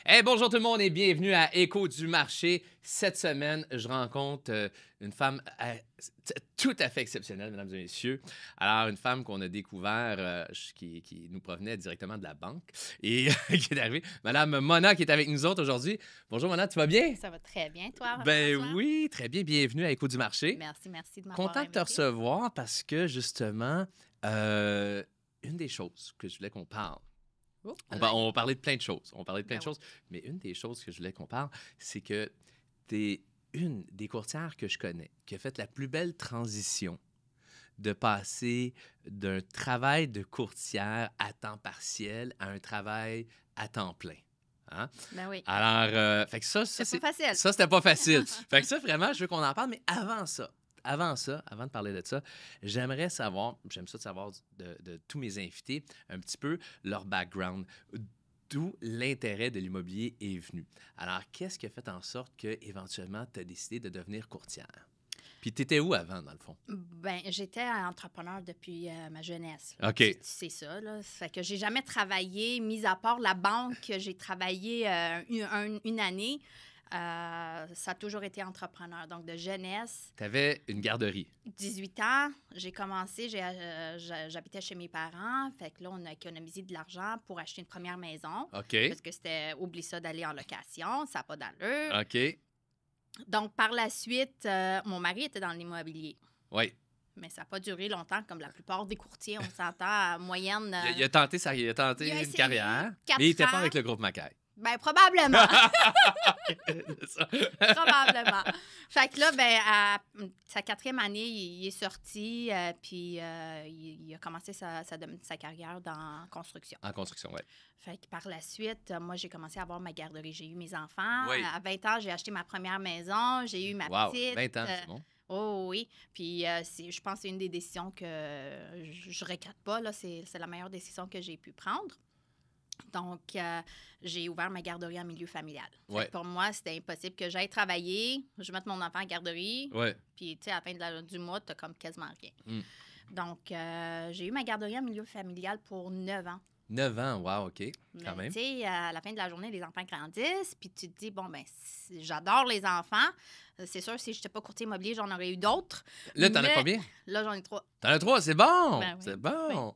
Hey, bonjour tout le monde et bienvenue à Écho du marché. Cette semaine, je rencontre une femme tout à fait exceptionnelle, mesdames et messieurs. Alors, une femme qu'on a découvert qui nous provenait directement de la banque et qui est arrivée. Madame Mona qui est avec nous autres aujourd'hui. Bonjour Mona, tu vas bien? Ça va très bien, toi, Ben François? oui, très bien. Bienvenue à Écho du marché. Merci de m'avoir Content de te invité. recevoir parce que justement, une des choses que je voulais qu'on parle, Oh, on va parler de plein de choses. On va parler de plein Ben de oui. choses. Mais une des choses que je voulais qu'on parle, c'est que tu es une des courtières que je connais qui a fait la plus belle transition de passer d'un travail de courtière à temps partiel à un travail à temps plein. Hein? Ben oui. Alors, fait que ça, C'est pas facile. ça, c'était pas facile. Fait que ça, vraiment, je veux qu'on en parle. Mais avant de parler de ça, j'aimerais savoir, j'aime ça de savoir de tous mes invités, un petit peu leur background, d'où l'intérêt de l'immobilier est venu. Alors, qu'est-ce qui a fait en sorte que éventuellement tu as décidé de devenir courtière? Puis, tu étais où avant, dans le fond? Ben, j'étais entrepreneur depuis ma jeunesse. Là. OK. Tu sais ça, là. Fait que j'ai jamais travaillé, mis à part la banque, j'ai travaillé une année. Ça a toujours été entrepreneur. Donc, de jeunesse, Tu avais une garderie. 18 ans, j'ai commencé, j'habitais chez mes parents. Fait que là, on a économisé de l'argent pour acheter une première maison. OK. Parce que c'était, oublie ça d'aller en location, ça n'a pas d'allure. OK. Donc, par la suite, mon mari était dans l'immobilier. Oui. Mais ça n'a pas duré longtemps, comme la plupart des courtiers. On s'entend à moyenne. Il a tenté, il a tenté il a une essayé carrière, 4 mais il n'était ans. pas avec le groupe Macaille. Ben, probablement. C'est ça. Probablement. Fait que là, ben, à sa 4e année, il est sorti, puis il a commencé sa carrière dans construction. En construction, oui. Fait que par la suite, moi, j'ai commencé à avoir ma garderie. J'ai eu mes enfants. Oui. À 20 ans, j'ai acheté ma première maison. J'ai eu ma Wow, petite. 20 ans, c'est bon. Oh oui. Puis je pense que c'est une des décisions que je regrette pas. Là. C'est la meilleure décision que j'ai pu prendre. Donc, j'ai ouvert ma garderie en milieu familial. Ouais. Pour moi, c'était impossible que j'aille travailler, je mette mon enfant en garderie, Oui. puis, tu sais, à la fin du mois, tu comme quasiment rien. Mm. Donc, j'ai eu ma garderie en milieu familial pour 9 ans. 9 ans, wow, OK, quand Mais, même. tu sais, à la fin de la journée, les enfants grandissent, puis tu te dis, bon, ben, j'adore les enfants. C'est sûr, si je n'étais pas courtier immobilier, j'en aurais eu d'autres. Là, t'en as Mais combien? Là, j'en ai 3. T'en as 3, c'est bon! Ben oui, C'est bon!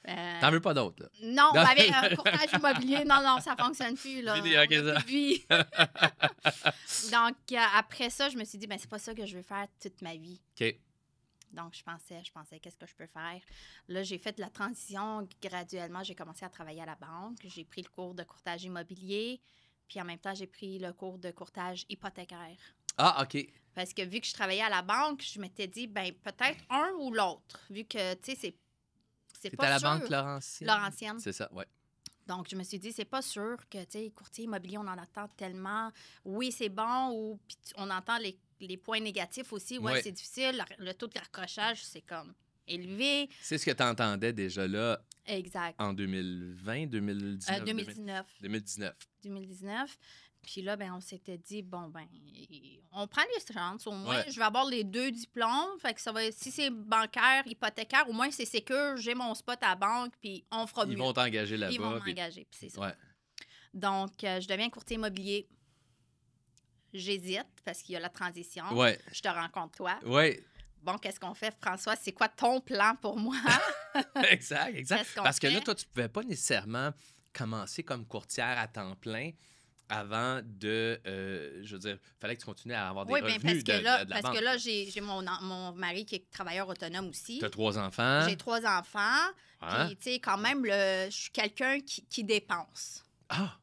Euh, T'en veux pas d'autres, là? Non, ben, avec un courtage immobilier, non, ça fonctionne plus. Là. Fini, ok, On a ça. plus de vie. Donc, après ça, je me suis dit, ben c'est pas ça que je veux faire toute ma vie. OK. Donc, je pensais, qu'est-ce que je peux faire? Là, j'ai fait la transition graduellement. J'ai commencé à travailler à la banque. J'ai pris le cours de courtage immobilier. Puis, en même temps, j'ai pris le cours de courtage hypothécaire. Ah, OK. Parce que vu que je travaillais à la banque, je m'étais dit, ben peut-être un ou l'autre. Vu que, tu sais, c'est C'est pas à la sûr. Banque Laurentienne? Laurentienne. C'est ça, oui. Donc, je me suis dit, c'est pas sûr que, tu sais, courtier immobilier, on en entend tellement. Oui, c'est bon, ou puis on entend les points négatifs aussi. Oui, Ouais. c'est difficile. Le taux de raccrochage, c'est comme élevé. C'est ce que tu entendais déjà là Exact. en 2020, 2019? 2019. 2019. 2019. Puis là, ben, on s'était dit, bon, ben, on prend les chances. Au moins, Ouais. je vais avoir les 2 diplômes. Fait que ça va, si c'est bancaire, hypothécaire, au moins, c'est sécure. J'ai mon spot à la banque, puis on fera mieux. Ils vont t'engager là-bas. Ils vont puis- m'engager, puis c'est ça. Ouais. Donc, je deviens courtier immobilier. J'hésite parce qu'il y a la transition. Ouais. Je te rencontre toi. Ouais. Bon, qu'est-ce qu'on fait, François? C'est quoi ton plan pour moi? Exact, exact. Qu'est-ce qu'on Parce que là, fait? toi, tu ne pouvais pas nécessairement commencer comme courtière à temps plein avant de, je veux dire, il fallait que tu continues à avoir des Oui, bien, revenus parce que là, de la banque. j'ai mon mari qui est travailleur autonome aussi. Tu as 3 enfants. J'ai 3 enfants. Hein? Puis, tu sais, quand même, je suis quelqu'un qui dépense. Ah!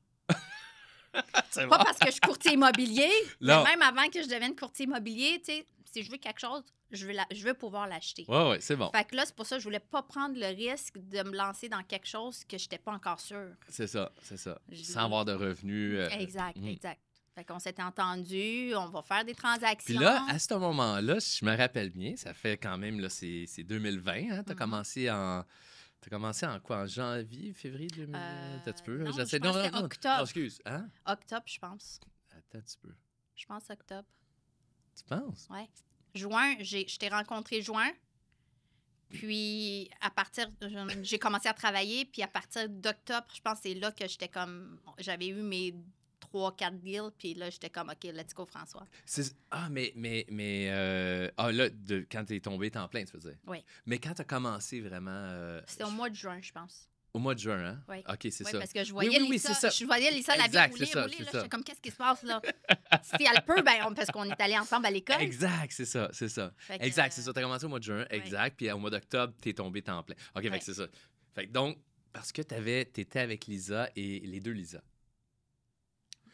C'est Pas bon. parce que je suis courtier immobilier, Non. mais même avant que je devienne courtier immobilier, tu sais, si je veux quelque chose, je veux pouvoir l'acheter. Oui, oui, c'est bon. Fait que là, c'est pour ça que je voulais pas prendre le risque de me lancer dans quelque chose que je n'étais pas encore sûre. C'est ça, c'est ça. Je- Sans avoir de revenus. Exact, mhm. exact. Fait qu'on s'était entendu, on va faire des transactions. Puis là, à ce moment-là, si je me rappelle bien, ça fait quand même, là, c'est 2020, hein? Tu as Mhm. commencé en... T'as commencé en quoi? En janvier, février 2000? Attends un petit peu. non, J'essaie je pense que c'est non, octobre. non, excuse. Hein? Octobre, je pense. Attends un petit peu. Je pense octobre. Tu penses? Ouais. Juin, je t'ai rencontré juin. Puis, à partir, j'ai commencé à travailler. Puis, à partir d'octobre, je pense que c'est là que j'étais comme, j'avais eu mes 3-4 deals, puis là, j'étais comme, OK, let's go, François. Ah, là, quand t'es tombé temps plein, tu veux dire? Oui. Mais quand t'as commencé vraiment... C'était au mois de juin, je pense. Au mois de juin, hein? Oui. OK, c'est Oui, ça. parce que je voyais Lisa, c'est ça. je voyais Lisa la vie Exact, rouler, c'est ça, rouler. c'est Là, ça. j'étais comme, qu'est-ce qui se passe, là? Si elle peut, ben, parce qu'on est allés ensemble à l'école. Exact, c'est ça, c'est ça. Fait que, Exact, c'est ça. T'as commencé au mois de juin, ouais. exact. Puis au mois d'octobre, t'es tombé temps plein. OK, fait Ouais. que c'est ça. Fait que donc, parce que t'étais avec Lisa et les deux Lisa.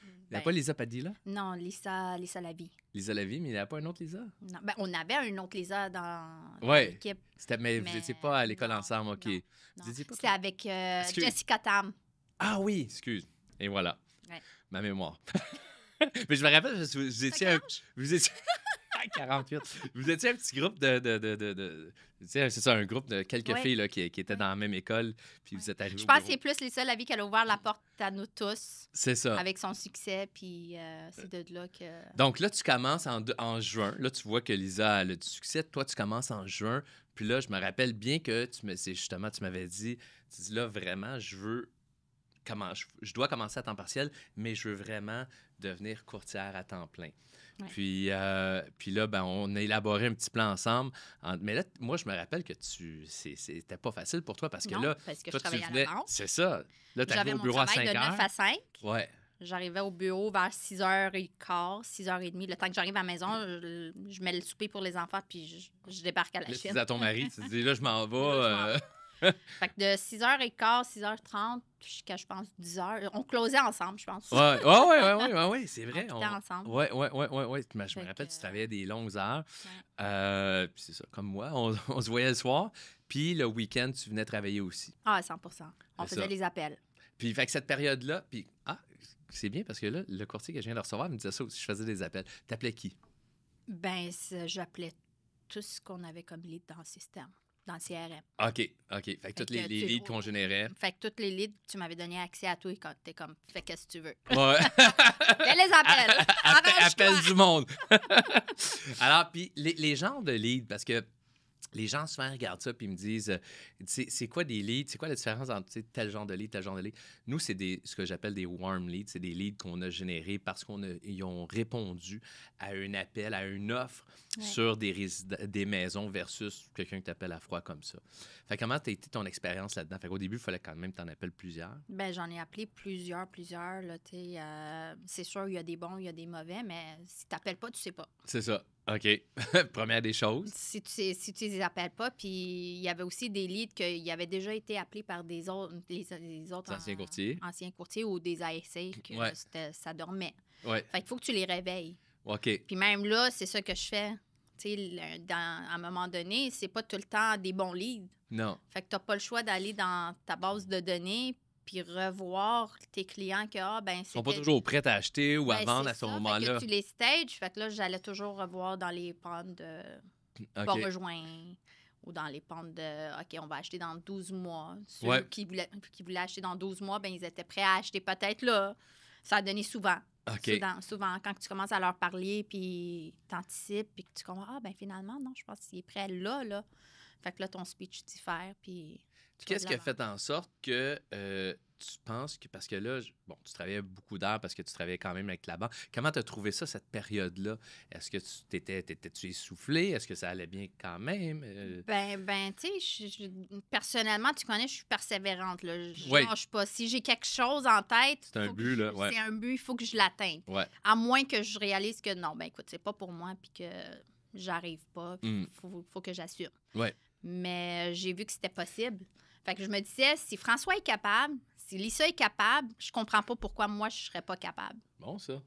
Il n'y a Ben, pas Lisa Padilla? non, Lisa Lavie. Lisa Lavie, mais il n'y a pas un autre Lisa? Non, ben, on avait un autre Lisa dans Ouais. l'équipe. Mais vous Mais n'étiez pas à l'école non, ensemble, OK. non. Vous étiez pas C'était avec Excuse. Jessica Tam. Ah oui, excuse. Et voilà. Ouais. Ma mémoire. Mais je me rappelle, vous étiez T'as un... quel âge? Vous étiez... 48. Vous étiez un petit groupe tu sais, c'est ça, un groupe de quelques Ouais. filles là, qui étaient Ouais. dans la même école, puis vous Ouais. êtes arrivés Je au pense que bureau. c'est plus Lisa Lavie qu'elle a ouvert la porte à nous tous C'est ça. avec son succès, puis c'est de là que... Donc là, tu commences en juin. Là, tu vois que Lisa a du succès. Toi, tu commences en juin. Puis là, je me rappelle bien que tu m'avais dit, là, vraiment, je dois commencer à temps partiel, mais je veux vraiment devenir courtière à temps plein. Ouais. Puis là, ben, on a élaboré un petit plan ensemble. Mais là, moi, je me rappelle que c'était pas facile pour toi parce que Non, là, parce que toi, je travaillais à venais... la banque. C'est ça. Là, tu arrivais J'avais au mon bureau à travail 5 de 9 heures. à 5. Ouais. J'arrivais au bureau vers 6h15, 6h30. Le temps que j'arrive à la maison, je mets le souper pour les enfants, puis je débarque à la Là, tu chaîne. dis à ton mari, tu dis, là, je m'en vais. Là, Fait que de 6h15, 6h30 jusqu'à, je pense, 10h. On closait ensemble, je pense. Ouais, c'est vrai. On quittait ensemble. Ouais. Je me Fait rappelle, que, tu travaillais des longues heures. Ouais. Puis c'est ça, comme moi, on se voyait le soir. Puis le week-end, tu venais travailler aussi. Ah, 100%. On C'est faisait ça. les appels. Puis fait que cette période-là, puis c'est bien parce que là, le courtier que je viens de recevoir me disait ça aussi, je faisais des appels. T'appelais qui? Ben, j'appelais tout ce qu'on avait comme lead dans le système, dans le CRM. OK. Fait que toutes les que leads qu'on générait. Fait que toutes les leads, tu m'avais donné accès à tout et quand t'es comme, fais qu'est-ce que tu veux. Ouais. Fais les appels. Arrange-toi. Appelle du monde. Alors, puis les genres de leads, parce que les gens souvent regardent ça puis me disent c'est quoi des leads? C'est quoi la différence entre tel genre de lead, tel genre de lead? Nous, c'est ce que j'appelle des warm leads. C'est des leads qu'on a générés parce qu'ils ont répondu à un appel, à une offre sur des maisons versus quelqu'un qui t'appelle à froid comme ça. Fait comment t'as été ton expérience là-dedans? Fait qu'au début, il fallait quand même t'en appeler plusieurs. Ben, j'en ai appelé plusieurs. Là, c'est sûr, il y a des bons, il y a des mauvais, mais si t'appelles pas, tu sais pas. C'est ça. OK. Première des choses. Si tu les appelles pas, puis il y avait aussi des leads qui avaient déjà été appelés par des autres, les autres Anciens courtiers. anciens courtiers ou des ASA que Ouais. ça dormait. Ouais. Fait qu'il faut que tu les réveilles. OK. Puis même là, c'est ça que je fais. Tu sais, à un moment donné, c'est pas tout le temps des bons leads. Non. Fait que t'as pas le choix d'aller dans ta base de données puis revoir tes clients que, Ils sont pas toujours prêts à acheter ou à ben, vendre c'est à ce ça. Fait moment-là. que tu les stages. Fait que là, j'allais toujours revoir dans les pentes de pas OK. rejoindre ou dans les pentes de OK, on va acheter dans 12 mois. Ceux Ouais. qui voulaient acheter dans 12 mois, ben ils étaient prêts à acheter peut-être là. Ça a donné souvent. OK. Souvent, quand tu commences à leur parler, puis t'anticipes, puis que tu comprends, ah, ben finalement, non, je pense qu'il est prêt là. Fait que là, ton speech diffère, puis... Qu'est-ce qui a fait en sorte que tu penses que... Parce que là, tu travaillais beaucoup d'heures parce que tu travaillais quand même avec la banque. Comment tu as trouvé ça, cette période-là? Est-ce que t'étais-tu essoufflé? Est-ce que ça allait bien quand même? Ben, tu sais, personnellement, tu connais, je suis persévérante, là. Je Oui. lâche pas. Si j'ai quelque chose en tête... C'est un faut but, que là, ouais. C'est un but, il faut que je l'atteigne. Ouais. À moins que je réalise que non, ben écoute, c'est pas pour moi, puis que j'arrive pas, puis Mm. faut que j'assure. Ouais. Mais j'ai vu que c'était possible. Fait que je me disais, si François est capable, si Lisa est capable, je comprends pas pourquoi moi, je serais pas capable. Bon, ça.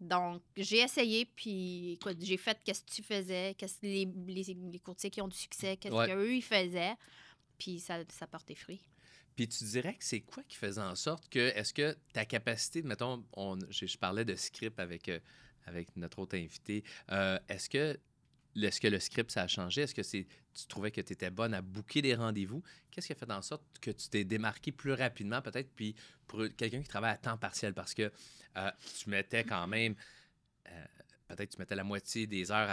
Donc, j'ai essayé, puis écoute, j'ai fait qu'est-ce que tu faisais, qu'est-ce que les courtiers qui ont du succès, qu'est-ce qu'eux, ils faisaient, puis ça portait fruit. Puis tu dirais que c'est quoi qui faisait en sorte que, est-ce que ta capacité, mettons, je parlais de script avec notre autre invité, est-ce que le script, ça a changé? Est-ce que tu trouvais que tu étais bonne à booker des rendez-vous? Qu'est-ce qui a fait en sorte que tu t'es démarqué plus rapidement, peut-être, puis pour quelqu'un qui travaille à temps partiel? Parce que tu mettais quand même, peut-être tu mettais la moitié des heures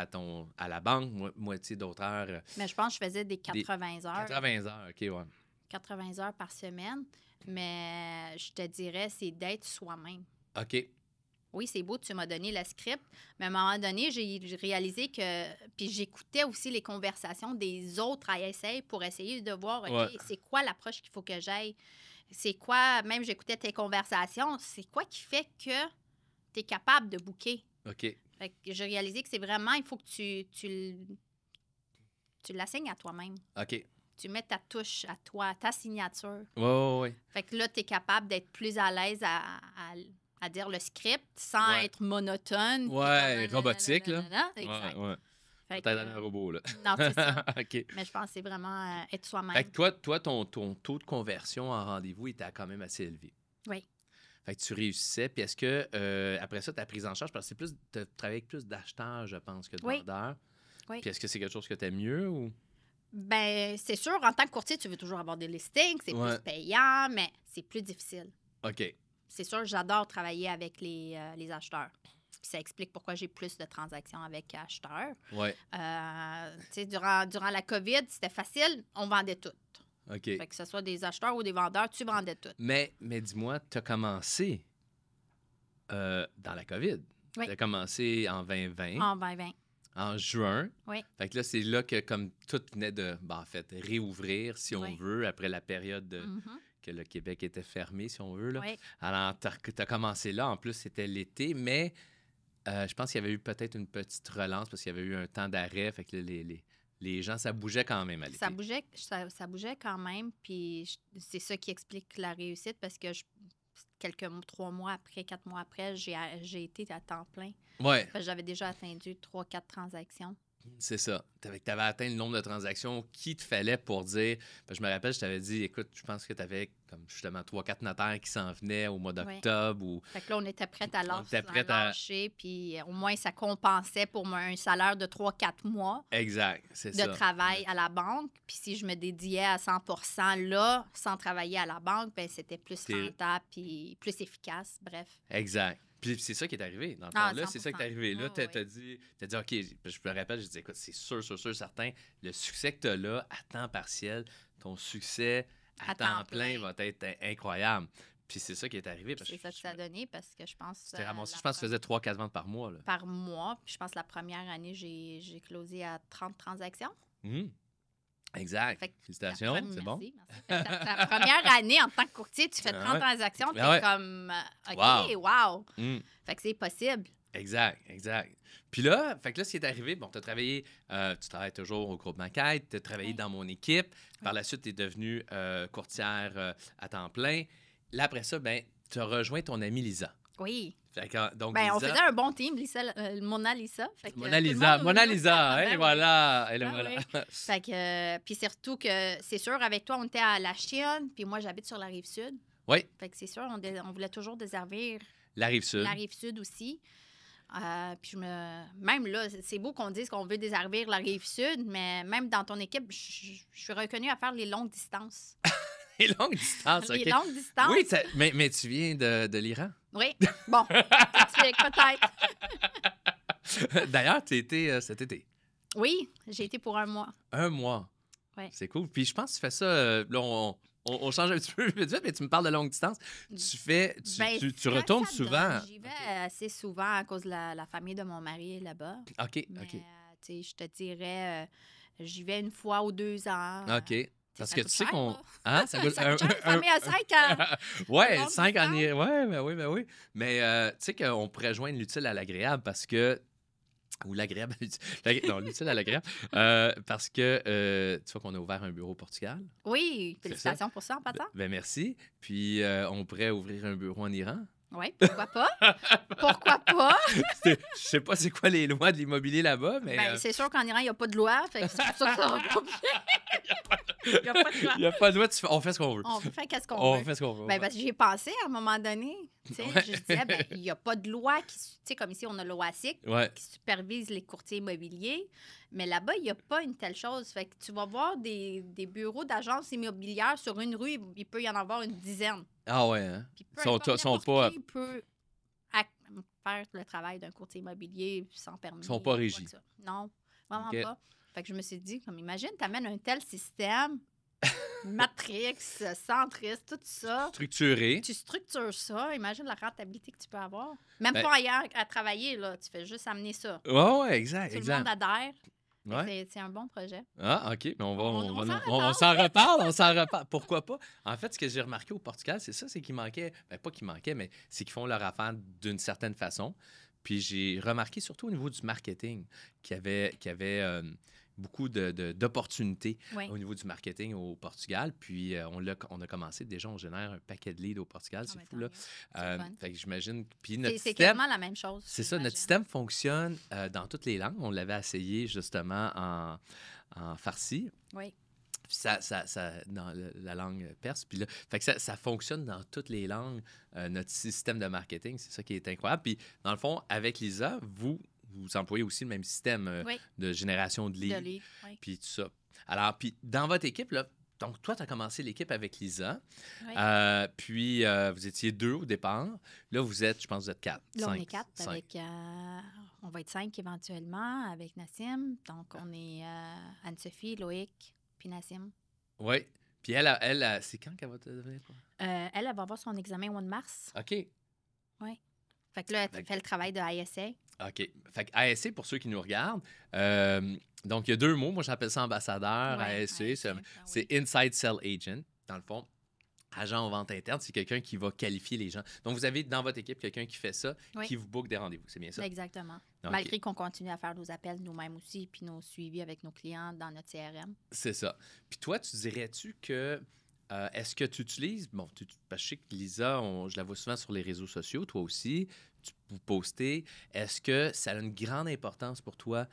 à la banque, moitié d'autres heures. Mais je pense que je faisais des 80 heures. 80 heures, OK, ouais. 80 heures par semaine, mais je te dirais, c'est d'être soi-même. OK. oui, c'est beau, tu m'as donné le script, mais à un moment donné, j'ai réalisé que... Puis j'écoutais aussi les conversations des autres ASA pour essayer de voir, OK, Ouais. c'est quoi l'approche qu'il faut que j'aille? C'est quoi, même j'écoutais tes conversations, c'est quoi qui fait que tu es capable de booker? OK. Fait que j'ai réalisé que c'est vraiment, il faut que tu l'assignes à toi-même. OK. Tu mets ta touche à toi, ta signature. Ouais. Fait que là, tu es capable d'être plus à l'aise à dire le script sans Ouais. être monotone. puis Ouais, comme, robotique, là. nanana. Exact. Ouais. Fait Peut-être que, un robot, là. non, c'est ça. OK. Mais je pense que c'est vraiment être Fait soi-même. que toi ton taux de conversion en rendez-vous était quand même assez élevé. Oui. Fait que tu réussissais. Puis est-ce que, après ça, ta prise en charge, parce que c'est plus, tu travailles avec plus d'acheteurs, je pense, que de Oui. vendeurs. Oui. Puis est-ce que c'est quelque chose que tu aimes mieux ou? Ben, c'est sûr, en tant que courtier, tu veux toujours avoir des listings, c'est Ouais. plus payant, mais c'est plus difficile. OK. C'est sûr, j'adore travailler avec les acheteurs. Puis ça explique pourquoi j'ai plus de transactions avec acheteurs. Ouais. Tu sais, durant la COVID, c'était facile, on vendait tout. OK. Fait que ce soit des acheteurs ou des vendeurs, tu vendais tout. Mais dis-moi, tu as commencé dans la COVID. Oui. Tu as commencé en 2020, En 2020. en juin. Oui. Fait que là, c'est là que, comme tout venait de, en fait, réouvrir, si on Oui. veut, après la période Mhm. que le Québec était fermé, si on veut. Là. Oui. Alors, tu as commencé là. En plus, c'était l'été, mais je pense qu'il y avait eu peut-être une petite relance parce qu'il y avait eu un temps d'arrêt. Fait que là, les gens, ça bougeait quand même à l'été. Ça bougeait quand même, puis c'est ça qui explique la réussite parce que 3 mois après, 4 mois après, j'ai été à temps plein. Ouais, Fait que j'avais déjà atteint 3-4 transactions. c'est ça. Tu avais atteint le nombre de transactions qu'il te fallait pour dire. Parce que je me rappelle, je t'avais dit, écoute, je pense que tu avais comme justement 3-4 notaires qui s'en venaient au mois d'octobre. Ou... Fait que là, on était prêts à était lâcher, puis au moins, ça compensait pour un salaire de 3-4 mois Exact, c'est de ça. travail à la banque. Puis si je me dédiais à 100% là, sans travailler à la banque, ben c'était plus rentable puis plus efficace, bref. Exact. Puis c'est ça qui est arrivé. Dans le Ah, fond, là, c'est ça qui est 100%. arrivé. Là, Ouais, t'as dit, OK, je me rappelle, je dis, écoute, c'est sûr, certain, le succès que tu as là, à temps partiel, ton succès à temps plein va être incroyable. Puis c'est ça qui est arrivé. C'est ça que ça a donné parce que je pense... C'était ramassé. Je pense que tu faisais 3-4 ventes par mois. Là. Par mois. Puis je pense que la première année, j'ai closé à 30 transactions. Mhm. Exact. Fait que Félicitations, c'est bon. Merci. Fait que ta première année en tant que courtier, tu fais 30 Ah ouais. transactions, tu es Ah ouais. comme, OK, wow. Mm. Fait que c'est possible. Exact. Puis là, fait que là, ce qui est arrivé, bon, tu as travaillé, tu travailles toujours au groupe Maquette, tu as travaillé Oui. dans mon équipe. Par la suite, tu es devenue courtière à temps plein. Là, après ça, ben, tu as rejoint ton amie Lisa. Oui. Fait que, donc, Ben, on Lisa, faisait un bon team, Mona Lisa. Fait que, Mona tout le Lisa, monde Mona nous Lisa, connaît. hein, Ben voilà. Elle est Ah voilà. oui. Fait que, puis surtout que, c'est sûr, avec toi, on était à la Chine, puis moi, j'habite sur la Rive-Sud. Oui, Fait que c'est sûr, on voulait toujours desservir la Rive-Sud. la Rive-Sud aussi. Puis même là, c'est beau qu'on dise qu'on veut desservir la Rive-Sud, mais même dans ton équipe, je suis reconnue à faire les longues distances. Les longues distances, OK. Les longues distances? Oui, mais tu viens de l'Iran. Oui. Bon, t'expliques peut-être. D'ailleurs, tu étais cet été. Oui, j'ai été pour 1 mois. 1 mois. Ouais. C'est cool. Puis je pense que tu fais ça. Là, on change un petit peu vite, mais tu me parles de longue distance. Tu Ben, tu quand retournes ça souvent. donne, j'y vais assez souvent à cause de la famille de mon mari est là-bas. OK, Mais, OK. tu sais, je te dirais, j'y vais 1 fois ou 2 ans. OK. Parce ça que coûte tu sais cher, qu'on. là. Hein? Ça coûte Ça coûte cher, une famille à 5 ans. Ouais, longue 5 distance. années. Ouais, ben oui. Mais tu sais qu'on pourrait joindre l'utile à l'agréable parce que. Ou l'agréable. Non, l'utile à l'agréable. Parce que tu vois qu'on a ouvert un bureau au Portugal. Oui, félicitations pour ça en passant. Ben merci. Puis on pourrait ouvrir un bureau en Iran. Oui, pourquoi pas? Pourquoi pas? Je sais pas c'est quoi les lois de l'immobilier là-bas, mais. Ben, c'est sûr qu'en Iran, il n'y a pas de loi. Fait que c'est pour ça que ça va pas bien. Il n'y a pas de loi. Il n'y a pas de loi, on fait ce qu'on veut. On fait qu'est-ce qu'on On veut. fait ce qu'on veut. Ben, parce que j'y ai pensé à un moment donné. Tu sais, Ouais. je disais, ben, il n'y a pas de loi qui. Tu sais, comme ici, on a l'OASIC Ouais. qui supervise les courtiers immobiliers. Mais là-bas, il n'y a pas une telle chose. Fait que tu vas voir des bureaux d'agences immobilières sur une rue, il peut y en avoir une dizaine. Ah ouais, hein? Puis peu Sont- importe, sont n'importe pas- qui peut faire le travail d'un courtier immobilier sans permis. Ils sont pas ou quoi régis. que ça. Non, vraiment OK. pas. Fait que je me suis dit, comme imagine, tu amènes un tel système Matrix, Centris, tout ça. Structuré. Tu structures ça. Imagine la rentabilité que tu peux avoir. Même Ben- pas ailleurs à travailler, là. Tu fais juste amener ça. Ouais, exact, Tout le exact. monde adhère. Ouais. C'est un bon projet. Ah, OK. Mais On on s'en reparle, on s'en reparle. Pourquoi pas? En fait, ce que j'ai remarqué au Portugal, c'est ça, c'est qu'il manquait, ben, pas qu'il manquait, mais c'est qu'ils font leur affaire d'une certaine façon. Puis j'ai remarqué surtout au niveau du marketing qu'il y avait beaucoup d'opportunités Oui. au niveau du marketing au Portugal. Puis on a commencé, déjà, on génère un paquet de leads au Portugal, c'est Ah, fou, ben, là. tant mieux. C'est le fun. Fait que j'imagine. Puis notre C'est système, quasiment la même chose. c'est ça, notre j'imagine. système fonctionne dans toutes les langues. On l'avait essayé justement en farsi. Oui. Puis dans la langue perse. Puis là, fait que ça fonctionne dans toutes les langues, notre système de marketing. C'est ça qui est incroyable. Puis, dans le fond, avec Lisa, vous employez aussi le même système Oui. de génération de De leads, livres, oui. puis tout ça. Alors, puis dans votre équipe, là, donc toi, tu as commencé l'équipe avec Lisa. Oui. Puis, vous étiez 2 au départ. Là, je pense que vous êtes 4. Là, on est 4 avec... on va être 5 éventuellement avec Nassim. Donc, on est Anne-Sophie, Loïc, puis Nassim. Oui. Puis elle, c'est quand qu'elle va te devenir, quoi? Elle va avoir son examen au mois de mars. OK. Oui. Fait que là, elle fait le travail de ISA. OK. Fait que ASC, pour ceux qui nous regardent, donc il y a 2 mots. Moi, j'appelle ça ambassadeur. Ouais, ASC, ASC, c'est Inside Sell Agent. Dans le fond, agent en vente interne, c'est quelqu'un qui va qualifier les gens. Donc, vous avez dans votre équipe quelqu'un qui fait ça, Oui. qui vous book des rendez-vous. C'est bien ça? Exactement. OK. Malgré qu'on continue à faire nos appels nous-mêmes aussi, puis nos suivis avec nos clients dans notre CRM. C'est ça. Puis toi, tu dirais-tu que... est-ce que tu utilises... Bon, parce que je sais que Lisa, je la vois souvent sur les réseaux sociaux, toi aussi, vous postez. Est-ce que ça a une grande importance pour toi,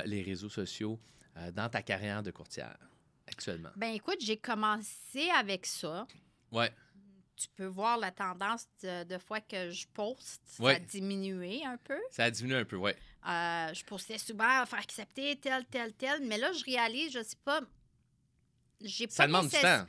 les réseaux sociaux, dans ta carrière de courtière actuellement? Ben écoute, j'ai commencé avec ça. Ouais. Tu peux voir la tendance de fois que je poste, ça Ouais. a diminué un peu. Ça a diminué un peu, ouais. Je postais souvent à faire accepter tel, mais là, je réalise, je sais pas, j'ai Ça pas demande du temps.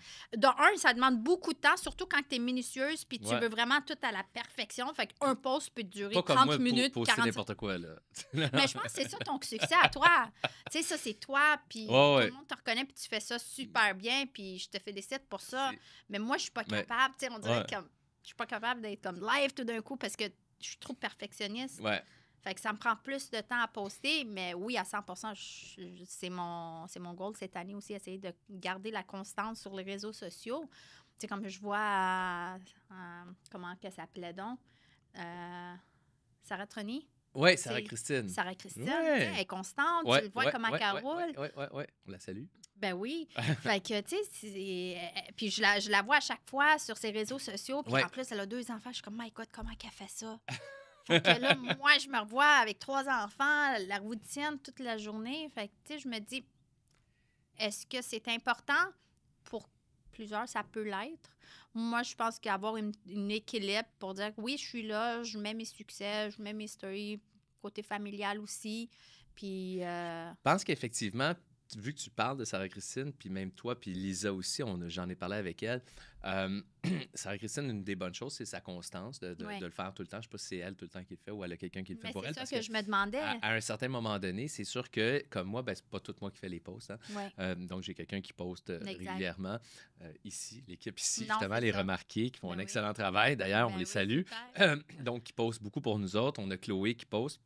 Ça demande beaucoup de temps, surtout quand tu es minutieuse puis tu Ouais. veux vraiment tout à la perfection. Fait qu'un post peut durer Pas comme 30 moi, minutes, poster 40 n'importe quoi, là. Mais je pense que c'est ça ton succès à toi. Tu sais, ça, c'est toi, puis Ouais, tout ouais. le monde te reconnaît, puis tu fais ça super bien, puis je te félicite pour ça. C'est- Mais moi, je suis pas Mais- capable. Tu sais, on dirait Ouais. comme... Je suis pas capable d'être comme live tout d'un coup parce que je suis trop perfectionniste. Ouais. Fait que ça me prend plus de temps à poster, mais oui, à 100 c'est mon goal cette année aussi, essayer de garder la constance sur les réseaux sociaux. Tu sais, comme je vois, comment qu'elle s'appelait donc? Sarah Trony? Ouais, C'est Sarah-Christine. Sarah Christine, Ouais. tu sais, elle est constante, Ouais, tu le vois ouais, comment ouais, qu'elle ouais, roule. ouais. On la salue. Ben oui. Fait que, tu sais, puis je la vois à chaque fois sur ses réseaux sociaux, puis Ouais. en plus, elle a 2 enfants. Je suis comme, my God, comment qu'elle fait ça? Fait que là, moi, je me revois avec 3 enfants, la routine toute la journée. Fait que, tu sais, je me dis, est-ce que c'est important? Pour plusieurs, ça peut l'être. Moi, je pense qu'avoir une équilibre pour dire que oui, je suis là, je mets mes succès, je mets mes stories, côté familial aussi. Puis, Je pense qu'effectivement, vu que tu parles de Sarah-Christine, puis même toi, puis Lisa aussi, j'en ai parlé avec elle. Sarah-Christine, une des bonnes choses, c'est sa constance de Ouais. le faire tout le temps. Je ne sais pas si c'est elle tout le temps qui le fait ou elle a quelqu'un qui le fait mais pour c'est elle. ça Parce que je me demandais. à un certain moment donné, c'est sûr que, comme moi, ben, c'est pas tout moi qui fais les posts. Hein. Ouais. Donc, j'ai quelqu'un qui poste Exact. régulièrement. Ici, l'équipe ici, Non, justement, c'est les ça. remarqués, qui font Ben un oui. excellent travail. D'ailleurs, on Ben les oui, salue. super. Donc, qui postent beaucoup pour nous autres. On a Chloé qui poste.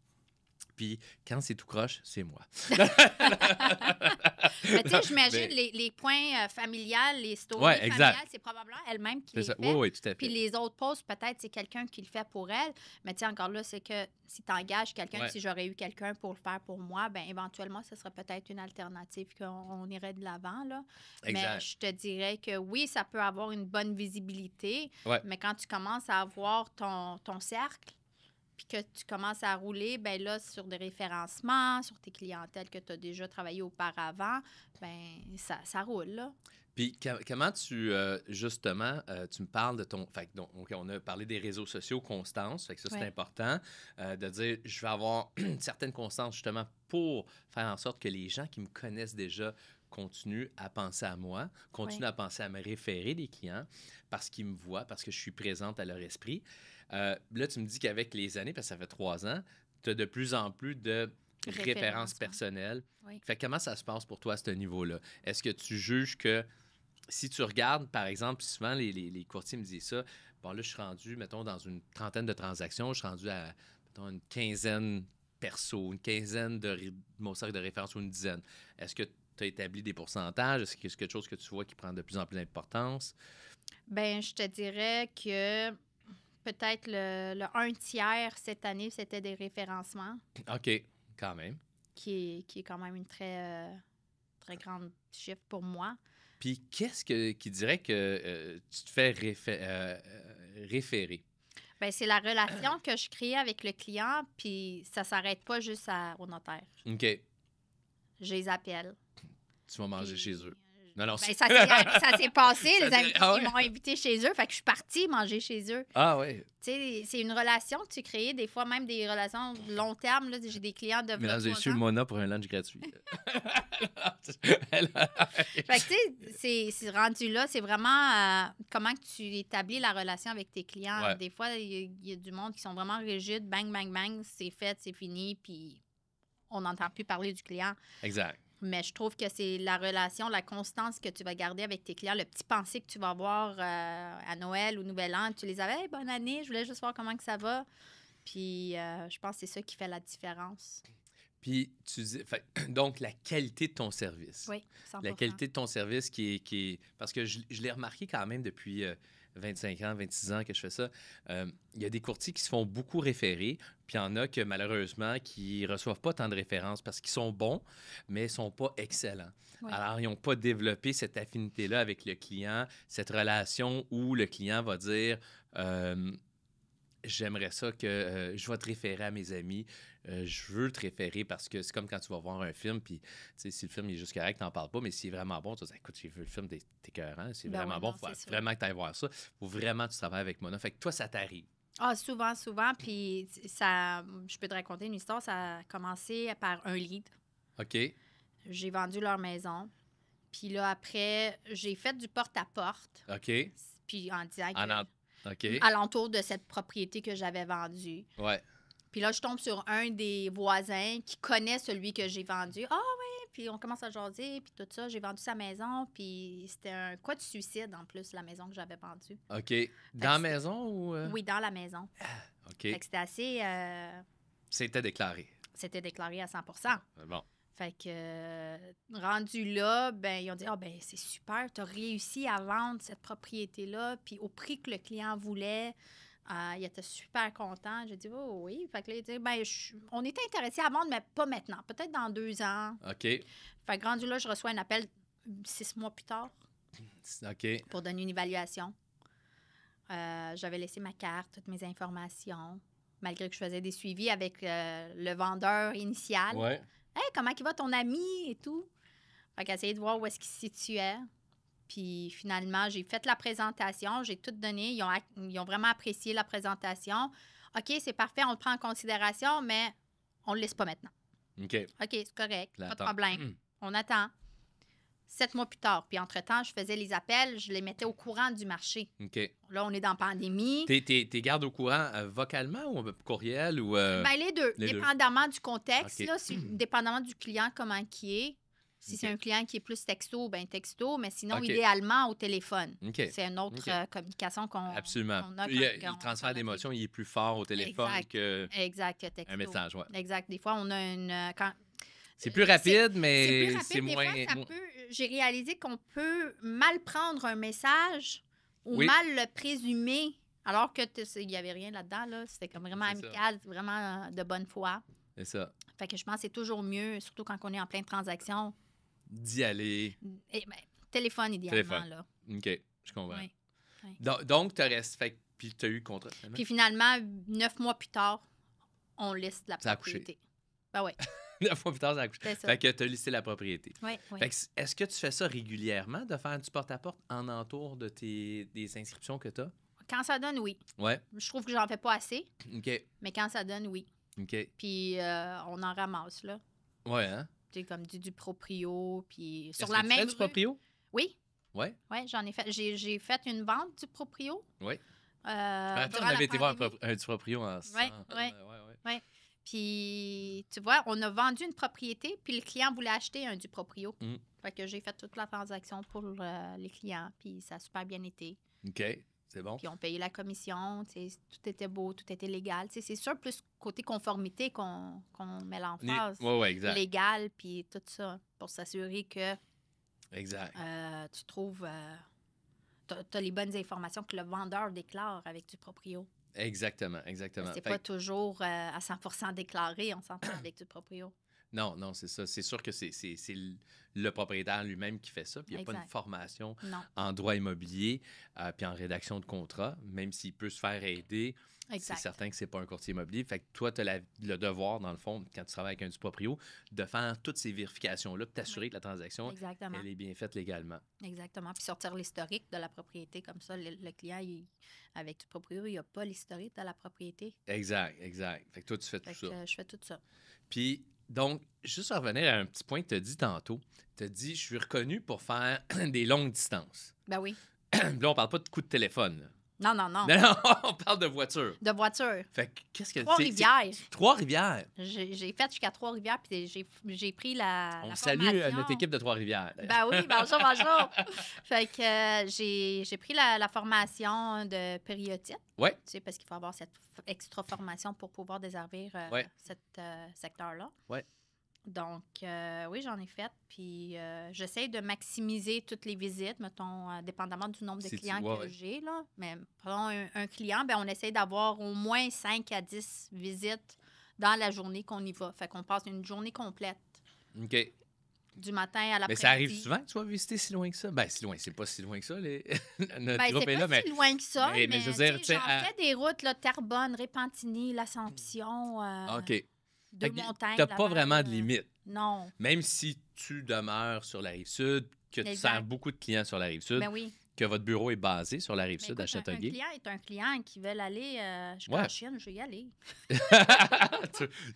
Puis, quand c'est tout croche, c'est moi. Mais tu sais, j'imagine Mais- les points familiales, les stories Ouais, exact. familiales, c'est probablement elle-même qui C'est les ça. fait. Oui, oui, tout à fait. Puis les autres posts, peut-être c'est quelqu'un qui le fait pour elle. Mais tu sais, encore là, c'est que si tu engages quelqu'un, Ouais. si j'aurais eu quelqu'un pour le faire pour moi, ben éventuellement, ce serait peut-être une alternative qu'on irait de l'avant, là. Mais Exact. je te dirais que oui, ça peut avoir une bonne visibilité, Ouais. mais quand tu commences à avoir ton cercle, puis que tu commences à rouler, ben là, sur des référencements, sur tes clientèles que tu as déjà travaillé auparavant, ben ça roule, là. Puis comment justement, tu me parles de ton... Fait que donc, OK, on a parlé des réseaux sociaux, constance, fait que ça, c'est Ouais. important, de dire, je vais avoir une certaine constance, justement, pour faire en sorte que les gens qui me connaissent déjà continuent à penser à moi, continuent Ouais. à penser à me référer des clients, parce qu'ils me voient, parce que je suis présente à leur esprit. Là, tu me dis qu'avec les années, parce que ça fait 3 ans, tu as de plus en plus de références Références, ouais. personnelles. Oui. Fait que comment ça se passe pour toi à ce niveau-là? Est-ce que tu juges que si tu regardes, par exemple, souvent les courtiers me disent ça, bon là, je suis rendu, mettons, dans une trentaine de transactions, je suis rendu à, mettons, une quinzaine perso, une quinzaine de mon cercle de référence ou une dizaine. Est-ce que tu as établi des pourcentages? Est-ce que c'est quelque chose que tu vois qui prend de plus en plus d'importance? Ben, je te dirais que peut-être le un tiers cette année, c'était des référencements, OK, quand même. qui est quand même une très grande chiffre pour moi. Puis qu'est-ce qui dirait que tu te fais référer? Ben, c'est la relation que je crée avec le client, puis ça s'arrête pas juste au notaire. OK, Je les appelle. tu vas manger Puis, chez eux. Non, non, ben, ça s'est passé. Ça Les s'est- invités, ah ouais? ils m'ont invité chez eux, fait que je suis partie manger chez eux. Ah ouais. Tu sais, c'est une relation que tu crées, des fois même des relations de long terme. Là, j'ai des clients de Mesdames et 3 messieurs, ans. Mona pour un lunch gratuit. Fait que, tu sais, c'est rendu là, c'est vraiment comment que tu établis la relation avec tes clients. Ouais. Des fois, il y a du monde qui sont vraiment rigides, bang, bang, bang, c'est fait, c'est fini, puis on n'entend plus parler du client. Exact. Mais je trouve que c'est la relation, la constance que tu vas garder avec tes clients, le petit pensée que tu vas avoir à Noël ou Nouvel An. Tu les avais, hey, bonne année, je voulais juste voir comment que ça va. Puis je pense que c'est ça qui fait la différence. Puis tu dis, donc la qualité de ton service. Oui, 100%. La qualité de ton service qui est parce que je l'ai remarqué quand même depuis 25 ans, 26 ans que je fais ça. Il y a des courtiers qui se font beaucoup référer, puis il y en a que malheureusement qui reçoivent pas tant de références parce qu'ils sont bons, mais ils sont pas excellents. Oui. Alors, ils n'ont pas développé cette affinité-là avec le client, cette relation où le client va dire j'aimerais ça que je vais te référer à mes amis. Je veux te référer parce que c'est comme quand tu vas voir un film, puis tu sais, si le film est juste correct, t'en parles pas, mais s'il est vraiment bon, tu vas dire, écoute, j'ai vu le film, t'es écœurant, c'est Ben vraiment ouais, bon, non, faut c'est sûr. vraiment que tu ailles voir ça. Faut vraiment que tu travailles avec Mona. Fait que toi, ça t'arrive. Ah, souvent, souvent. Puis ça, je peux te raconter une histoire. Ça a commencé par un lead. OK? J'ai vendu leur maison. Puis là, après, j'ai fait du porte-à-porte. OK? Puis en disant OK? alentour de cette propriété que j'avais vendue. Ouais. Puis là, je tombe sur un des voisins qui connaît celui que j'ai vendu. Ah oui, puis on commence à jaser, puis tout ça. J'ai vendu sa maison, puis c'était un cas de suicide en plus, la maison que j'avais vendue. OK. Dans la maison ou... Oui, dans la maison. OK. Fait que c'était assez... C'était déclaré. c'était déclaré à 100 Bon. Fait que, rendu là, ben ils ont dit « Ah, ben c'est super, tu as réussi à vendre cette propriété-là, puis au prix que le client voulait. » Il était super content. J'ai dit « Oh oui. » Fait que là, il dit « Ben, on était intéressés à vendre, mais pas maintenant. Peut-être dans 2 ans. » OK. Fait que rendu là, je reçois un appel 6 mois plus tard OK. pour donner une évaluation. J'avais laissé ma carte, toutes mes informations, malgré que je faisais des suivis avec le vendeur initial. Ouais. Hey, comment il va ton ami et tout? Fait qu'essayer de voir où est-ce qu'il se situait. Puis finalement, j'ai fait la présentation, j'ai tout donné. Ils ont vraiment apprécié la présentation. OK, c'est parfait, on le prend en considération, mais on ne le laisse pas maintenant. OK. OK, c'est correct, pas de L'attente. problème. On attend. 7 mois plus tard. Puis entre-temps, je faisais les appels, je les mettais au courant du marché. OK. Là, on est dans la pandémie. T'es gardes au courant vocalement ou courriel ou... Ben, les deux, les deux. dépendamment du contexte, OK. là, dépendamment du client, comment qui est. Si c'est OK. un client qui est plus texto, ben texto, mais sinon, OK. idéalement, au téléphone. OK. C'est une autre OK. Communication qu'on Absolument. qu'on a Le transfert d'émotion, il est plus fort au téléphone Exact. qu'un Exact, texto. message. Ouais. Exact. Des fois, on a une... C'est plus rapide, c'est mais plus rapide. c'est Des moins... fois, j'ai réalisé qu'on peut mal prendre un message ou Oui. mal le présumer, alors que il n'y avait rien là-dedans. Là. C'était comme vraiment C'est ça. amical, vraiment de bonne foi. C'est ça. Fait que je pense que c'est toujours mieux, surtout quand on est en pleine transaction. D'y aller. Et, ben, téléphone, idéalement. Téléphone. Là. OK, je comprends. Oui. Oui. Donc, tu restes... Fait puis tu as eu le contrat, finalement? Puis finalement, 9 mois plus tard, on liste la Ça a accouché. propriété. Ben oui, 9 mois plus tard, ça a accouché. c'est ça. Fait que tu as listé la propriété. Oui, oui. Fait que est-ce que tu fais ça régulièrement, de faire du porte-à-porte en entour de des inscriptions que tu as? Quand ça donne, oui. Ouais. Je trouve que j'en fais pas assez, OK. mais quand ça donne, oui. OK. Puis on en ramasse, là. Ouais, hein? Tu sais, comme du proprio, puis sur Est-ce la que tu fais même du rue. proprio? Oui, Ouais. oui, j'en ai fait. J'ai fait une vente du proprio. Oui. Durant on avait la été voir pandémie. du proprio ensemble. Ouais. Ouais. Ouais. Puis, tu vois, on a vendu une propriété, puis le client voulait acheter un du proprio. Mm. Fait que j'ai fait toute la transaction pour les clients, puis ça a super bien été. OK, c'est bon. Puis on payait la commission, tu sais, tout était beau, tout était légal. Tu sais, c'est sûr, plus côté conformité qu'on met l'emphase. Oui, exact. Légal, puis tout ça, pour s'assurer que Exact. tu trouves... tu as les bonnes informations que le vendeur déclare avec du proprio. Exactement. C'est pas toujours à 100% déclaré, on s'entend avec du proprio. Non, c'est ça. C'est sûr que c'est le propriétaire lui-même qui fait ça. Puis il n'y a pas une formation en droit immobilier puis en rédaction de contrat, même s'il peut se faire aider. Exact. C'est certain que ce n'est pas un courtier immobilier. Fait que toi, tu as le devoir, dans le fond, quand tu travailles avec un du proprio, de faire toutes ces vérifications-là pour t'assurer que la transaction elle est bien faite légalement. Exactement. Puis sortir l'historique de la propriété. Comme ça, le client, avec du proprio, il n'y a pas l'historique de la propriété. Exact. Fait que toi, tu fais tout ça. Je fais tout ça. Puis, donc, juste revenir à un petit point que tu as dit tantôt. Tu as dit, je suis reconnu pour faire des longues distances. Ben oui. Là, on parle pas de coups de téléphone. Là. Non. Non, on parle de voiture. De voiture. Fait que qu'est-ce que Trois-Rivières. Trois-Rivières. J'ai fait jusqu'à Trois-Rivières, puis j'ai pris la On salue salue notre équipe de Trois-Rivières. Ben oui, bonjour. Fait que j'ai pris la formation de périotite. Oui. Tu sais, parce qu'il faut avoir cette extra formation pour pouvoir desservir ce secteur-là. Oui. Donc, oui, j'en ai fait. Puis, j'essaie de maximiser toutes les visites, mettons, dépendamment du nombre de clients que j'ai. Là. Mais prenons un client, ben, on essaie d'avoir au moins 5 à 10 visites dans la journée qu'on y va. Fait qu'on passe une journée complète. OK. Du matin à l'après-midi. Mais ça arrive souvent que tu vas visiter si loin que ça? Ben, si loin, c'est pas si loin que ça. Notre groupe est là, mais... si loin que ça. Mais je veux dire, j'en fais des routes, là, Terrebonne, Repentigny, l'Assomption. OK. De montagne. Tu n'as pas vraiment de limite. Non. Même si tu demeures sur la Rive-Sud, que tu sers beaucoup de clients sur la Rive-Sud, ben oui. que votre bureau est basé sur la Rive-Sud à Châteauguay. Un client est un client qui veut aller jusqu'à la Chine, je vais y aller.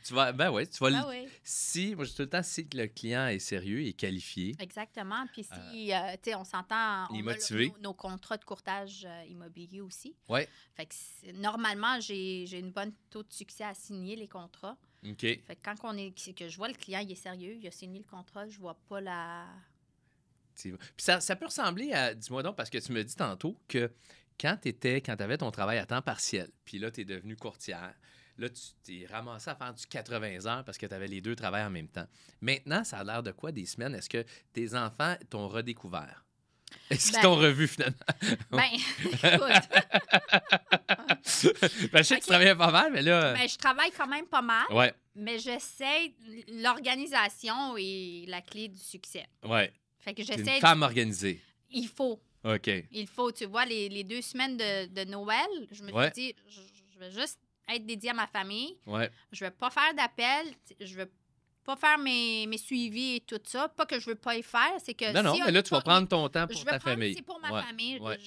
tu vas, ben oui, tu vas oui. Si, moi je dis tout le temps, si le client est sérieux et qualifié. Exactement. Puis si, tu sais, on s'entend, il est on motivé. A nos contrats de courtage immobilier aussi. Oui. Fait que normalement, j'ai une bonne taux de succès à signer les contrats. OK. Fait que quand que je vois le client, il est sérieux, il a signé le contrat, je vois pas la... Puis ça peut ressembler à, dis-moi donc, parce que tu me dis tantôt que quand tu avais ton travail à temps partiel, puis là, tu es devenue courtière, là, tu t'es ramassé à faire du 80 heures parce que tu avais les deux travails en même temps. Maintenant, ça a l'air de quoi des semaines? Est-ce que tes enfants t'ont redécouvert? Est-ce qu'ils t'ont revu finalement? Écoute. Je sais que tu travaillais pas mal, mais là. Ben, je travaille quand même pas mal. Ouais. Mais j'essaie. L'organisation est la clé du succès. Ouais. Fait que j'essaie. j'essaie. Une femme organisée. Il faut. OK. Il faut. Tu vois, les 2 semaines de Noël, je me suis dit, je vais juste être dédiée à ma famille. Ouais. Je vais pas faire d'appel. Je vais pas faire mes suivis et tout ça. Pas que je veux pas y faire, c'est que... Non, mais là, tu vas prendre ton temps pour ta famille. C'est pour ma famille. Ouais.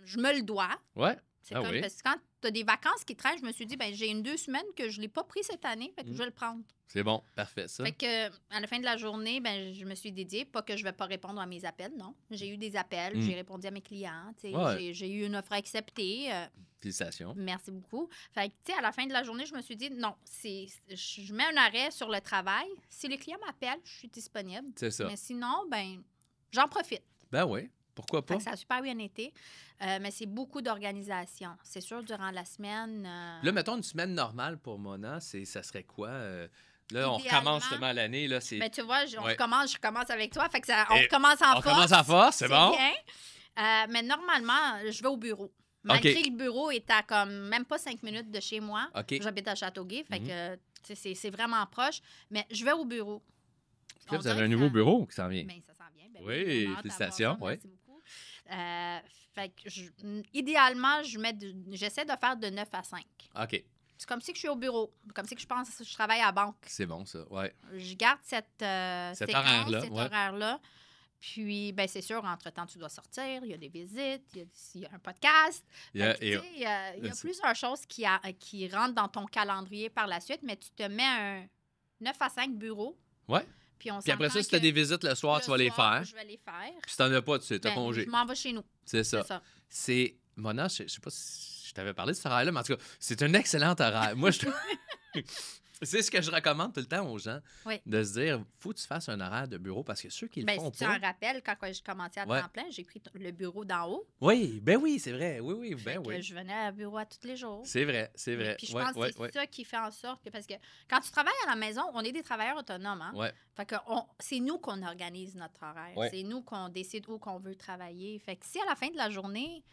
Je me le dois. Ouais. C'est parce que quand tu as des vacances qui traînent, je me suis dit, ben j'ai 2 semaines que je l'ai pas pris cette année, fait que je vais le prendre. C'est bon, parfait, ça. Fait que à la fin de la journée, ben je me suis dédiée. Pas que je vais pas répondre à mes appels, non. J'ai eu des appels, j'ai répondu à mes clients. J'ai eu une offre acceptée. Félicitations. Merci beaucoup. Fait que, tu sais, à la fin de la journée, je me suis dit, non, je mets un arrêt sur le travail. Si les clients m'appellent, je suis disponible. C'est ça. Mais sinon, ben j'en profite. Ben oui. Pourquoi pas? Ça a super bien été. Mais c'est beaucoup d'organisation. C'est sûr, durant la semaine... Là, mettons une semaine normale pour Mona, ça serait quoi? Là, on recommence justement l'année. Là, ben, tu vois, je recommence avec toi. Fait que on recommence en force. On commence en force, c'est bon. Bien. Mais normalement, je vais au bureau. Malgré que le bureau est à comme même pas 5 minutes de chez moi. J'habite à Châteauguay. Fait que c'est vraiment proche. Mais je vais au bureau. Là, vous avez un nouveau bureau qui s'en vient. Bien, ça s'en vient. Ben, oui, félicitations. Merci beaucoup. Fait que idéalement, j'essaie de faire de 9 à 5. OK. C'est comme si je suis au bureau. Comme si je pense que je travaille à la banque. C'est bon, ça, ouais. Je garde cet horaire-là. Puis, ben c'est sûr, entre-temps, tu dois sortir, il y a des visites, il y a un podcast. Il y a plusieurs choses qui rentrent dans ton calendrier par la suite, mais tu te mets un 9 à 5 bureaux. Ouais. Puis après ça, si tu as des visites le soir, tu vas les faire. Je vais les faire. Puis si tu n'en as pas, tu as congé. Je m'en vais chez nous. C'est ça. Mona, je ne sais pas si je t'avais parlé de cet horaire-là, mais en tout cas, c'est un excellent horaire. Moi, C'est ce que je recommande tout le temps aux gens, Oui. de se dire, faut que tu fasses un horaire de bureau parce que ceux qui le Ben, font si tu pas... en rappelles, quand j'ai commencé à Ouais. temps plein, j'ai pris le bureau d'en haut. Oui, ben oui, c'est vrai. Oui, oui, Fait ben que oui. je venais au bureau à tous les jours. C'est vrai, c'est vrai. Puis je Ouais, pense que ouais, c'est ouais. ça qui fait en sorte que... Parce que quand tu travailles à la maison, on est des travailleurs autonomes, hein? Ouais, Fait que c'est nous qu'on organise notre horaire. Ouais. C'est nous qu'on décide où qu'on veut travailler. Fait que si à la fin de la journée,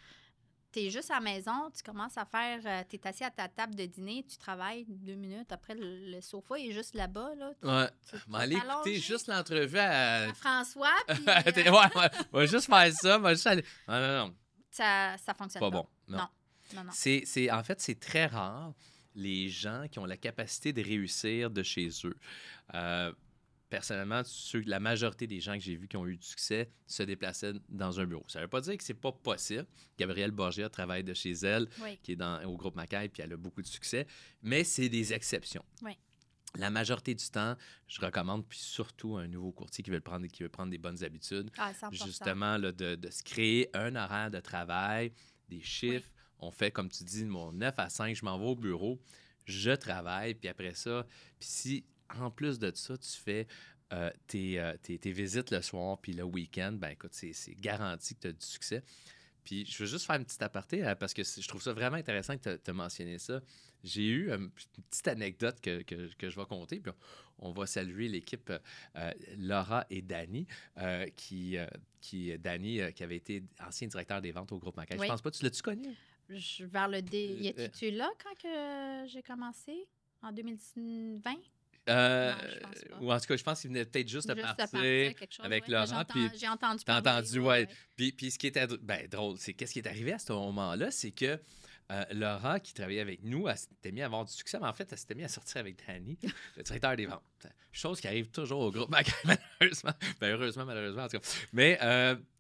tu es juste à la maison, tu commences à faire... tu es assis à ta table de dîner, tu travailles 2 minutes. Après, le sofa est juste là-bas. Là. ouais. Tu Mais vas allez écouter t'allonger juste l'entrevue à... à François, puis ouais, ouais. On va juste faire ça. On va juste aller... Non, non, non. ça fonctionne Pas pas. bon. Non. Non. En fait, c'est très rare les gens qui ont la capacité de réussir de chez eux. Personnellement, la majorité des gens que j'ai vus qui ont eu du succès se déplaçaient dans un bureau. Ça ne veut pas dire que c'est pas possible. Gabrielle Borgia travaille de chez elle, Oui. qui est au groupe Macaille, puis elle a beaucoup de succès. Mais c'est des exceptions. Oui. La majorité du temps, je recommande, puis surtout un nouveau courtier qui veut prendre des bonnes habitudes, 100%. justement là, de se créer un horaire de travail, des chiffres. On fait, comme tu dis, mon 9 à 5, je m'en vais au bureau, je travaille, puis après ça, puis si, en plus de ça, tu fais tes visites le soir, puis le week-end, ben écoute, c'est garanti que tu as du succès. Puis je veux juste faire une petite aparté, parce que je trouve ça vraiment intéressant que tu as mentionné ça. J'ai eu une petite anecdote que je vais conter, puis on va saluer l'équipe Laura et Dani, Dani, qui avait été ancien directeur des ventes au groupe Macaire. Oui. Je pense pas, tu l'as-tu connu? Vers le dé. Y a-tu là quand que j'ai commencé? En 2020? Non, je pense pas. Ou en tout cas, je pense qu'il venait peut-être juste de partir quelque chose, avec ouais. Laurent. Puis J'ai entendu t'as parler. entendu, ouais. Puis ce qui était drôle, c'est qu'est-ce qui est arrivé à ce moment-là, c'est que Laura, qui travaillait avec nous, elle s'était mis à avoir du succès, mais en fait, elle s'était mis à sortir avec Danny, le directeur des ventes. Chose qui arrive toujours au groupe Macaire, malheureusement. Ben, heureusement, malheureusement, en tout cas. Mais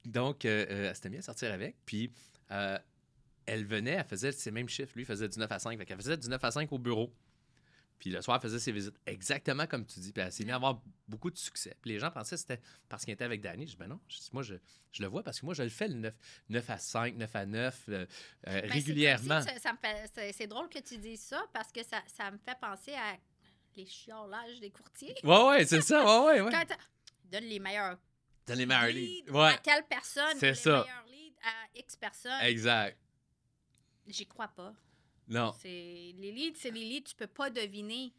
donc, elle s'était mis à sortir avec, puis elle venait, elle faisait ces mêmes chiffres. Lui, il faisait du 9 à 5. Fait qu'elle faisait du 9 à 5 au bureau. Puis le soir, elle faisait ses visites exactement comme tu dis. Puis elle s'est mise à avoir beaucoup de succès. Puis les gens pensaient que c'était parce qu'elle était avec Danny. Je dis, ben non, moi, je le vois parce que moi, je le fais le 9 à 5, 9 à 9, régulièrement. C'est drôle que tu dises ça parce que ça me fait penser à les chiolages des courtiers. Ouais, c'est ça. Ouais. Quand donne les meilleurs leads. Ouais. À telle personne, c'est les ça. meilleurs leads à X personnes. Exact. J'y crois pas. Non. Les leads, c'est les leads, tu peux pas deviner.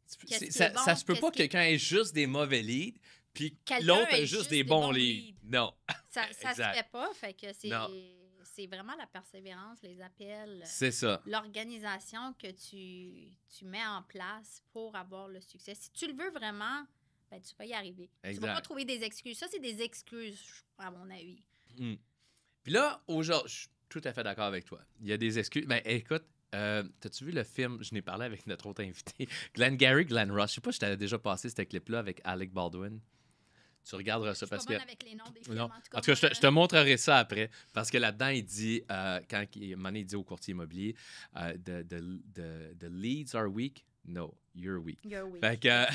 Ça se peut pas que quelqu'un ait juste des mauvais leads, puis l'autre ait juste des bons leads. Non. Ça se fait pas, fait que c'est vraiment la persévérance, les appels. C'est ça. L'organisation que tu mets en place pour avoir le succès. Si tu le veux vraiment, ben, tu vas y arriver. Exact. Tu vas pas trouver des excuses. Ça, c'est des excuses, à mon avis. Puis là, aujourd'hui, je suis tout à fait d'accord avec toi. Il y a des excuses. Ben, écoute, t'as-tu vu le film? Je n'ai parlé avec notre autre invité, Glengarry Glen Ross. Je sais pas si je t'avais déjà passé ce clip-là avec Alec Baldwin. Tu regarderas ça parce que. Avec les noms des films, non. En tout cas, je te montrerai ça après. Parce que là-dedans, il dit, quand il dit au courtier immobilier, the leads are weak. No, you're weak. You're weak. Fait que,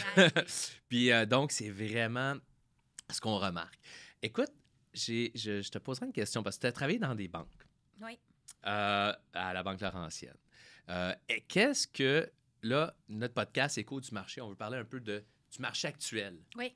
puis donc, c'est vraiment ce qu'on remarque. Écoute, je te poserai une question parce que tu as travaillé dans des banques. Oui. À la Banque Laurentienne. Et qu'est-ce que, là, notre podcast Écho du marché, on veut parler un peu du marché actuel. Oui.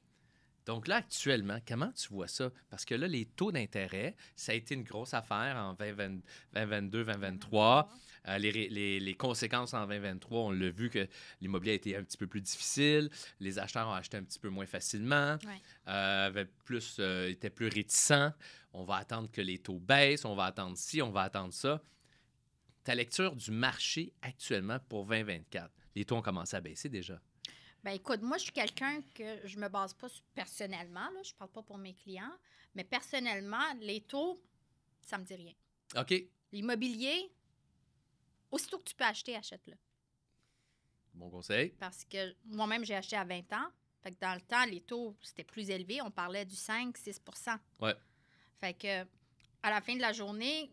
Donc là, actuellement, comment tu vois ça? Parce que là, les taux d'intérêt, ça a été une grosse affaire en 2022, 2023. Les conséquences en 2023, on l'a vu que l'immobilier a été un petit peu plus difficile. Les acheteurs ont acheté un petit peu moins facilement. Étaient plus réticents. On va attendre que les taux baissent. On va attendre ci, on va attendre ça. Ta lecture du marché actuellement pour 2024, les taux ont commencé à baisser déjà. Ben écoute, moi, je suis quelqu'un que je me base pas personnellement, là, je parle pas pour mes clients, mais personnellement, les taux, ça me dit rien. OK. L'immobilier, aussitôt que tu peux acheter, achète-le. Bon conseil. Parce que moi-même, j'ai acheté à 20 ans. Fait que dans le temps, les taux, c'était plus élevé. On parlait du 5-6 %. Ouais. Fait que à la fin de la journée,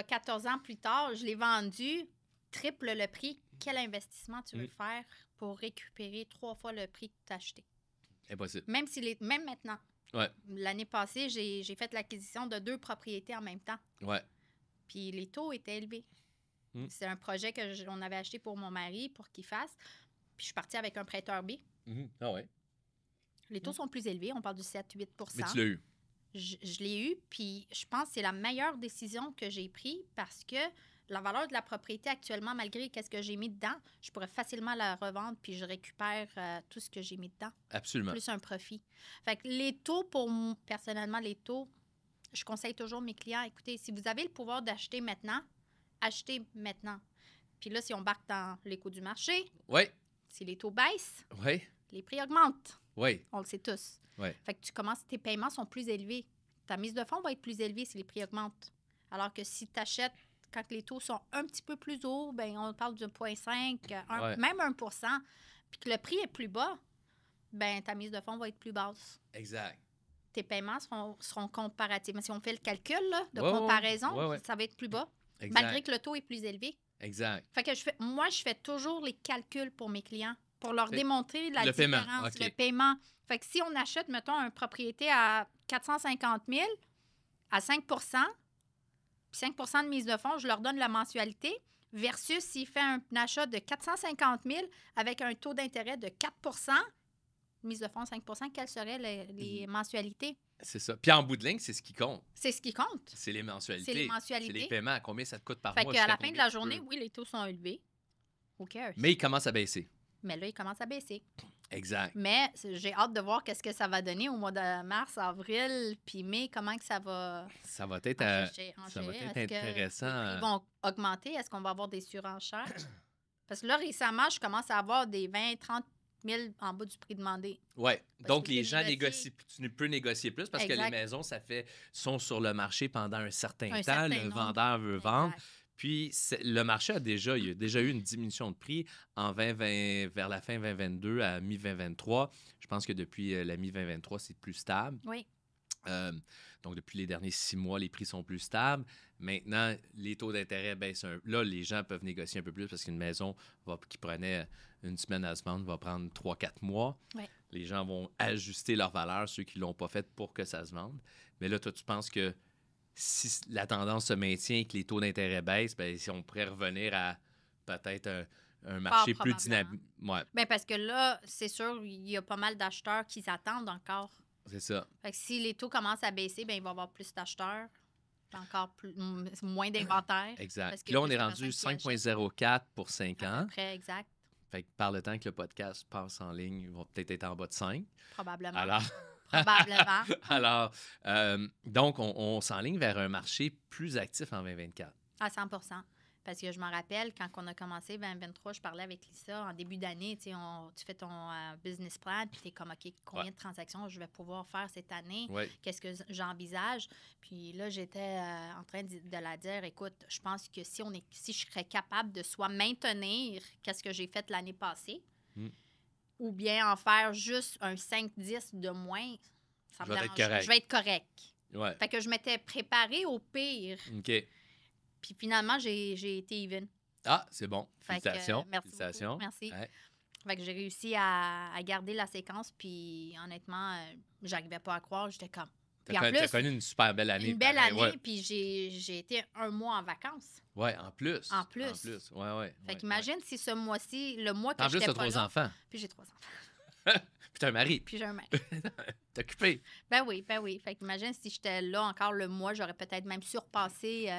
14 ans plus tard, je l'ai vendu triple le prix. Quel investissement tu veux faire pour récupérer 3 fois le prix que tu as acheté? Impossible. Même maintenant. Ouais. L'année passée, j'ai fait l'acquisition de 2 propriétés en même temps. Ouais. Puis les taux étaient élevés. C'est un projet qu'on avait acheté pour mon mari pour qu'il fasse. Puis je suis partie avec un prêteur B. Ah ouais. Les taux sont plus élevés. On parle du 7-8 Mais tu l'as eu. Je l'ai eu, puis je pense que c'est la meilleure décision que j'ai prise parce que la valeur de la propriété actuellement, malgré ce que j'ai mis dedans, je pourrais facilement la revendre puis je récupère tout ce que j'ai mis dedans. Absolument. Plus un profit. Fait que les taux, personnellement, les taux, je conseille toujours mes clients, écoutez, si vous avez le pouvoir d'acheter maintenant, achetez maintenant. Puis là, si on embarque dans les coûts du marché, Oui. si les taux baissent, Oui. les prix augmentent. Oui. On le sait tous. Oui. Fait que tes paiements sont plus élevés. Ta mise de fonds va être plus élevée si les prix augmentent. Alors que si tu achètes quand les taux sont un petit peu plus hauts, ben on parle de 0,5, même 1 puis que le prix est plus bas, ben ta mise de fonds va être plus basse. Exact. Tes paiements seront comparatifs. Mais si on fait le calcul là, de comparaison, ça va être plus bas, exact. Malgré que le taux est plus élevé. Exact. Fait que je fais toujours les calculs pour mes clients pour leur démontrer la différence, le paiement. Fait que si on achète, mettons, une propriété à 450 000 à 5 puis 5 de mise de fonds, je leur donne la mensualité, versus s'il fait un achat de 450 000 avec un taux d'intérêt de 4 mise de fonds 5 quelles seraient les mensualités? C'est ça. Puis en bout de ligne, c'est ce qui compte. C'est ce qui compte. C'est les mensualités. C'est les mensualités. C'est les paiements. Combien ça te coûte par fait mois? Fait qu'à la fin de la journée, oui, les taux sont élevés. Who cares? Mais ils commencent à baisser. Mais là, ils commencent à baisser. Exact. Mais j'ai hâte de voir qu'est-ce que ça va donner au mois de mars, avril, puis mai, comment que ça va... Ça va être, intéressant. Ils vont augmenter. Est-ce qu'on va avoir des surenchères? Parce que là, récemment, je commence à avoir des 20, 30 000 en bas du prix demandé. Oui. Donc, les gens négocient. Tu peux négocier plus parce exact. que les maisons, sont sur le marché pendant un certain temps. Le vendeur veut vendre. Puis, le marché il y a déjà eu une diminution de prix vers la fin 2022 à mi-2023. Je pense que depuis la mi-2023, c'est plus stable. Oui. Donc, depuis les derniers 6 mois, les prix sont plus stables. Maintenant, les taux d'intérêt baissent Là, les gens peuvent négocier un peu plus parce qu'une maison qui prenait une semaine à se vendre va prendre 3-4 mois. Oui. Les gens vont ajuster leur valeur, ceux qui ne l'ont pas fait pour que ça se vende. Mais là, toi, tu penses que si la tendance se maintient et que les taux d'intérêt baissent, bien, si on pourrait revenir à peut-être un marché plus dynamique. Ouais. Bien, parce que là, c'est sûr, il y a pas mal d'acheteurs qui s'attendent encore. C'est ça. Fait que si les taux commencent à baisser, bien, il va y avoir plus d'acheteurs, moins d'inventaire. Exact. Puis là, on est rendu 5,04 pour 5 ans. Après, exact. Fait que par le temps que le podcast passe en ligne, il va peut-être être en bas de 5. Probablement. Alors... Probablement. Alors, donc, on s'enligne vers un marché plus actif en 2024. À 100 Parce que je me rappelle, quand on a commencé 2023, je parlais avec Lisa en début d'année. Tu fais ton business plan, puis tu es comme, OK, combien de transactions je vais pouvoir faire cette année? Ouais. Qu'est-ce que j'envisage? Puis là, j'étais en train de la dire, écoute, je pense que si je serais capable de soit maintenir qu'est-ce que j'ai fait l'année passée, ou bien en faire juste un 5-10 de moins, ça me dérange. Je vais être correct. Ouais. Fait que je m'étais préparée au pire. OK. Puis finalement, j'ai été even. Ah, c'est bon. Félicitations. Merci Félicitations. beaucoup. Merci. Ouais. Fait que j'ai réussi à garder la séquence, puis honnêtement, j'arrivais pas à croire. J'étais comme... Tu as connu une super belle année. Une belle année, puis j'ai été 1 mois en vacances. Oui, en plus. En plus. Oui. Fait qu'imagine si ce mois-ci, le mois que j'étais pas là... En plus, tu as 3 enfants. Puis j'ai 3 enfants. Puis tu as un mari. Puis j'ai un mari. T'es occupé. Ben oui. Fait qu'imagine si j'étais là encore le mois, j'aurais peut-être même surpassé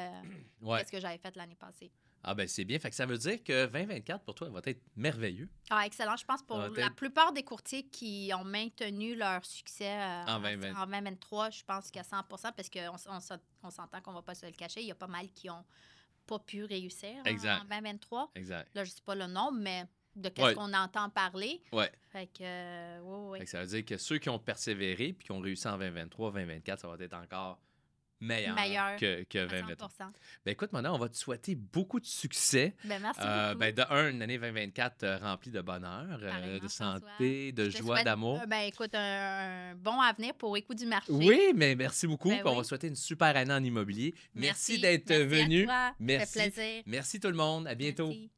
ce que j'avais fait l'année passée. Ah ben c'est bien. Fait que ça veut dire que 2024, pour toi, va être merveilleux. Ah, excellent. Je pense pour la plupart des courtiers qui ont maintenu leur succès en 2023, je pense qu'à 100 parce qu'on s'entend qu'on ne va pas se le cacher. Il y a pas mal qui n'ont pas pu réussir en 2023. Exact. Là, je ne sais pas le nombre, mais de qu'est-ce qu'on entend parler. Ouais. Fait que, oui. Fait que ça veut dire que ceux qui ont persévéré puis qui ont réussi en 2023, 2024, ça va être encore meilleur que 2023. Ben écoute, Mona, on va te souhaiter beaucoup de succès. Ben merci beaucoup. Ben une année 2024 remplie de bonheur, de santé, de joie, d'amour. Ben écoute, un bon avenir pour Écoute du marché. Oui, mais merci beaucoup. Ben on va souhaiter une super année en immobilier. Merci d'être merci venu. À toi. Merci. Ça fait plaisir. Merci tout le monde. À bientôt. Merci.